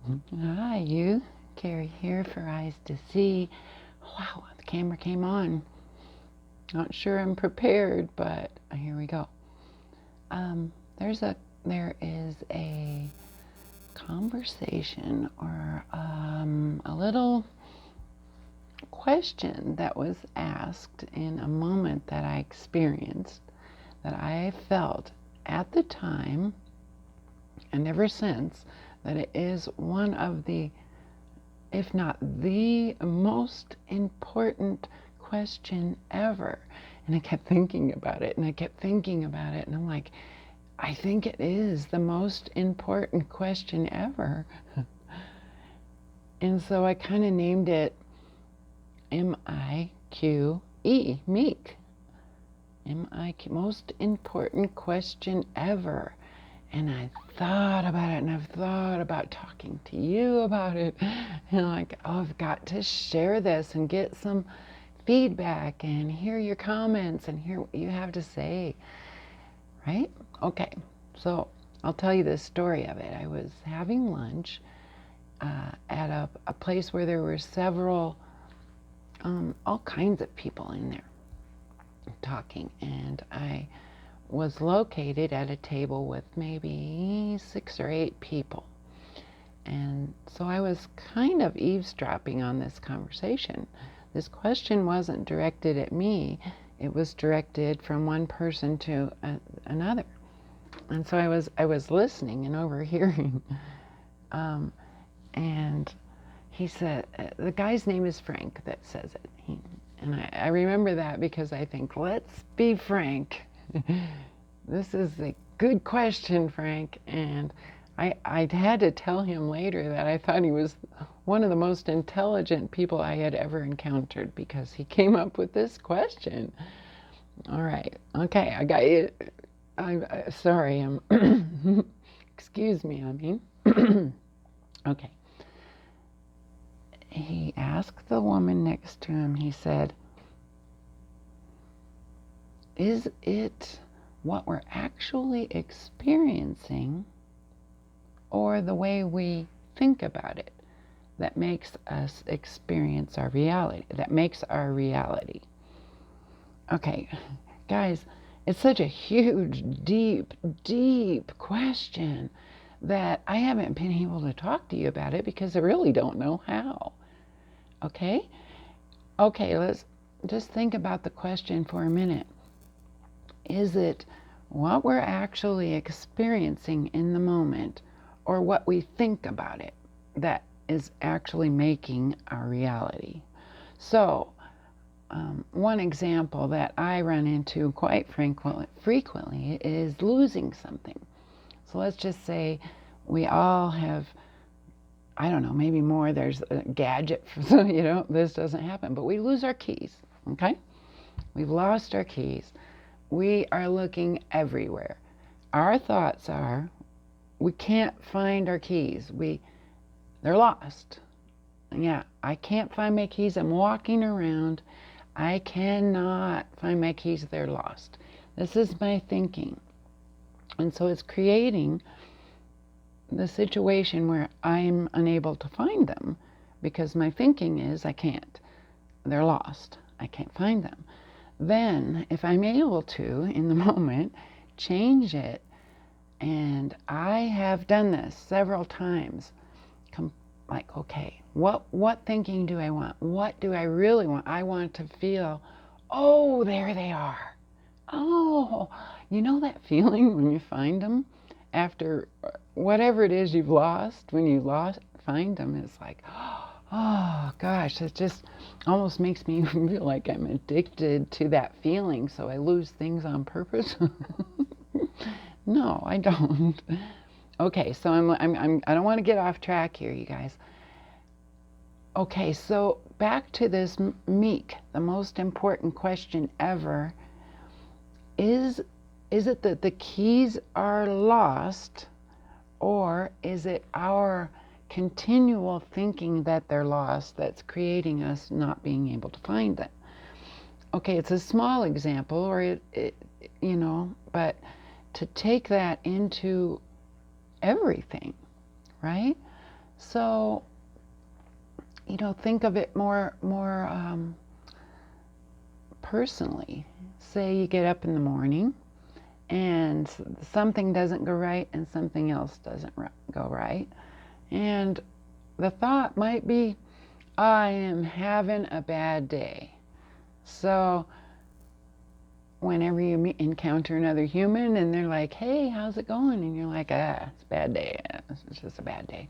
Hi, you. Carrie here for Eyes to See. Wow, the camera came on. Not sure I'm prepared, but here we go. There is a conversation or a little question that was asked in a moment that I experienced, that I felt at the time and ever since, that it is one of the, if not the most important question ever. And I kept thinking about it, and I kept thinking about it, and I'm like, I think it is the most important question ever. And so I kind of named it M.I.Q.E, Meek. M.I.Q, most important question ever. And I thought about it, and I've thought about talking to you about it. And I'm like, oh, I've got to share this and get some feedback and hear your comments and hear what you have to say. Right? Okay, so I'll tell you the story of it. I was having lunch at a place where there were several, all kinds of people in there talking, and I was located at a table with maybe 6 or 8 people. And so I was kind of eavesdropping on this conversation. This question wasn't directed at me, it was directed from one person to another. And so I was listening and overhearing. And he said, the guy's name is Frank that says it. And I remember that because I think, let's be frank. This is a good question, Frank. And I had to tell him later that I thought he was one of the most intelligent people I had ever encountered, because he came up with this question. All right. Okay, I got it. Sorry. Excuse me, I mean. Okay. He asked the woman next to him, he said, is it what we're actually experiencing or the way we think about it that makes us experience our reality, that makes our reality? Okay, guys, it's such a huge, deep, deep question that I haven't been able to talk to you about it because I really don't know how. Okay? Okay, let's just think about the question for a minute. Is it what we're actually experiencing in the moment, or what we think about it, that is actually making our reality? So, one example that I run into quite frequently is losing something. So let's just say we all have, I don't know, maybe more, there's a gadget, so this doesn't happen, but we lose our keys, okay? We've lost our keys. We are looking everywhere. Our thoughts are, we can't find our keys. They're lost. Yeah, I can't find my keys. I'm walking around. I cannot find my keys. They're lost. This is my thinking. And so it's creating the situation where I'm unable to find them because my thinking is I can't. They're lost. I can't find them. Then, if I'm able to, in the moment, change it, and I have done this several times, like, okay, what thinking do I want? What do I really want? I want to feel, oh, there they are. Oh, you know that feeling when you find them after whatever it is you've lost, when you find them, it's like, oh gosh, it just almost makes me feel like I'm addicted to that feeling, so I lose things on purpose. No, I don't. Okay, so I don't want to get off track here, you guys. Okay, so back to this meek, the most important question ever. Is it that the keys are lost, or is it our continual thinking that they're lost that's creating us not being able to find them? Okay, it's a small example, or but to take that into everything, right? So, think of it more personally. Say you get up in the morning and something doesn't go right and something else doesn't go right. And the thought might be, I am having a bad day. So whenever you encounter another human and they're like, hey, how's it going? And you're like, it's a bad day. It's just a bad day.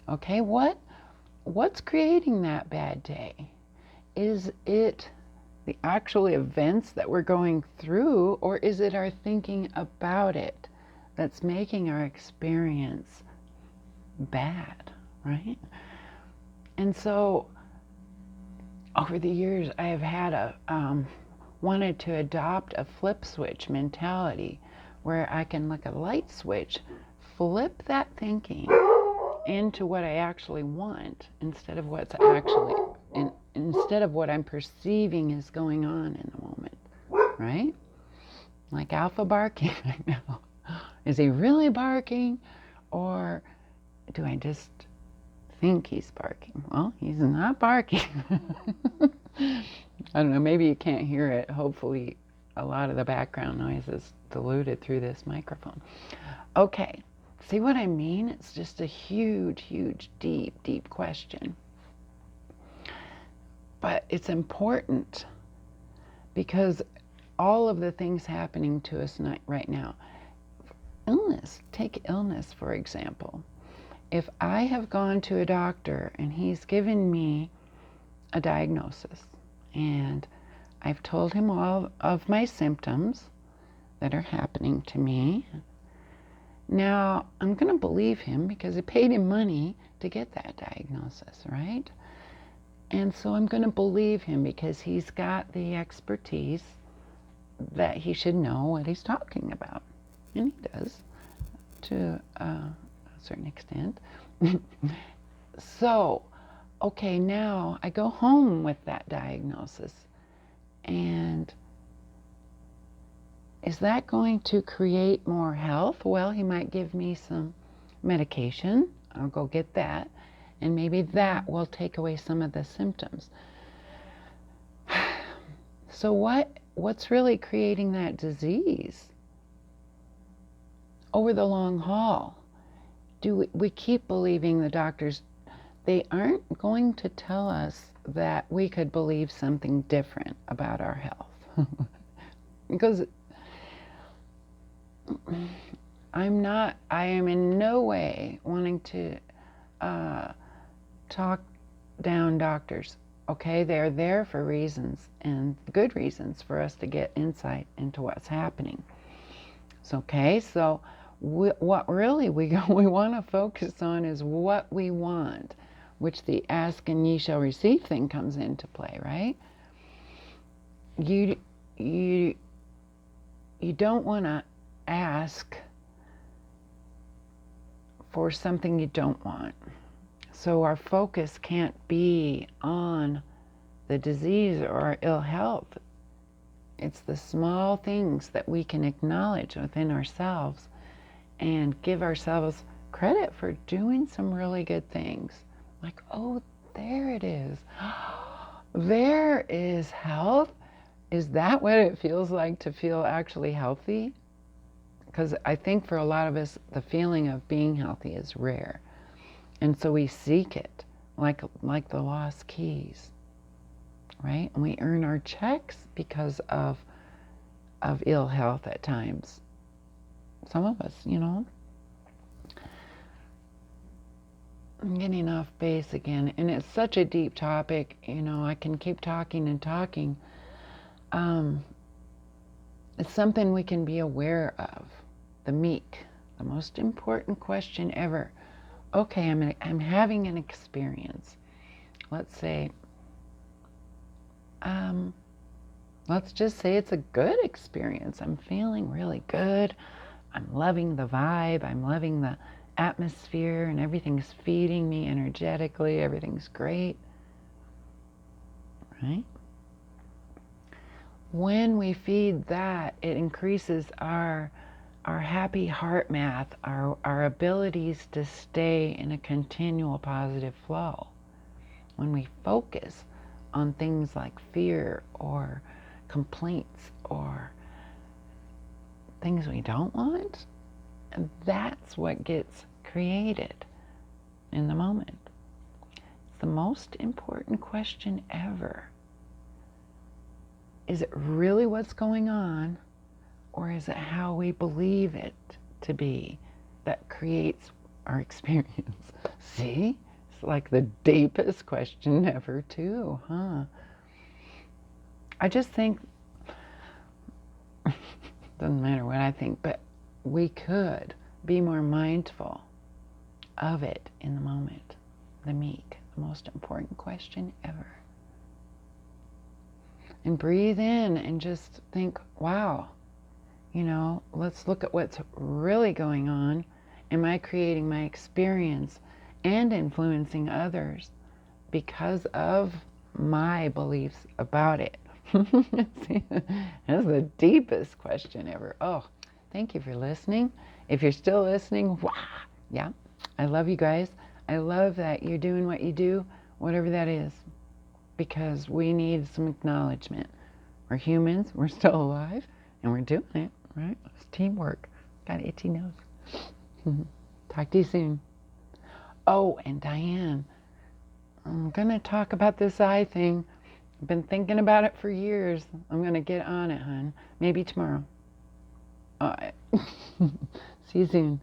Okay, what's creating that bad day? Is it the actual events that we're going through, or is it our thinking about it that's making our experience bad, right? And so over the years, I have had wanted to adopt a flip switch mentality where I can, like a light switch, flip that thinking into what I actually want instead of what I'm perceiving is going on in the moment, right? Like Alpha barking right now. Is he really barking, or do I just think he's barking? Well, he's not barking. I don't know, maybe you can't hear it. Hopefully a lot of the background noise is diluted through this microphone. Okay, see what I mean? It's just a huge, deep question. But it's important because all of the things happening to us right now, take illness for example. If I have gone to a doctor and he's given me a diagnosis and I've told him all of my symptoms that are happening to me, now I'm going to believe him because I paid him money to get that diagnosis, right? And so I'm going to believe him because he's got the expertise that he should know what he's talking about. And he does, to a certain extent. So, okay, now I go home with that diagnosis. And is that going to create more health? Well, he might give me some medication. I'll go get that. And maybe that will take away some of the symptoms. So what's really creating that disease over the long haul? Do we keep believing the doctors? They aren't going to tell us that we could believe something different about our health. Because I am in no way wanting to talk down doctors. Okay, they're there for reasons, and good reasons for us to get insight into what's happening. So, okay, so what really we want to focus on is what we want, which the ask and ye shall receive thing comes into play, right? You don't want to ask for something you don't want. So our focus can't be on the disease or our ill health. It's the small things that we can acknowledge within ourselves and give ourselves credit for doing some really good things. Like, oh, there it is. There is health. Is that what it feels like to feel actually healthy? Because I think for a lot of us, the feeling of being healthy is rare. And so we seek it, like the lost keys, right? And we earn our checks because of ill health at times. Some of us, I'm getting off base again, and it's such a deep topic, I can keep talking and talking. It's something we can be aware of. The meek, the most important question ever. Okay, I'm having an experience. Let's say, let's just say it's a good experience. I'm feeling really good. I'm loving the vibe. I'm loving the atmosphere, and everything's feeding me energetically. Everything's great, right? When we feed that, it increases our our happy heart math, our abilities to stay in a continual positive flow. When we focus on things like fear or complaints or things we don't want, and that's what gets created in the moment. It's the most important question ever. Is it really what's going on, or is it how we believe it to be that creates our experience? See? It's like the deepest question ever, too, huh? I just think, doesn't matter what I think, but we could be more mindful of it in the moment. The meek, the most important question ever. And breathe in and just think, wow, let's look at what's really going on. Am I creating my experience and influencing others because of my beliefs about it? That's the deepest question ever. Oh, thank you for listening. If you're still listening, wow, yeah, I love you guys. I love that you're doing what you do, whatever that is, because we need some acknowledgement. We're humans, we're still alive, and we're doing it, right? It's teamwork. Got an itchy nose. Talk to you soon. Oh, and Diane, I'm going to talk about this eye thing. I've been thinking about it for years. I'm going to get on it, hon. Maybe tomorrow. All right. See you soon.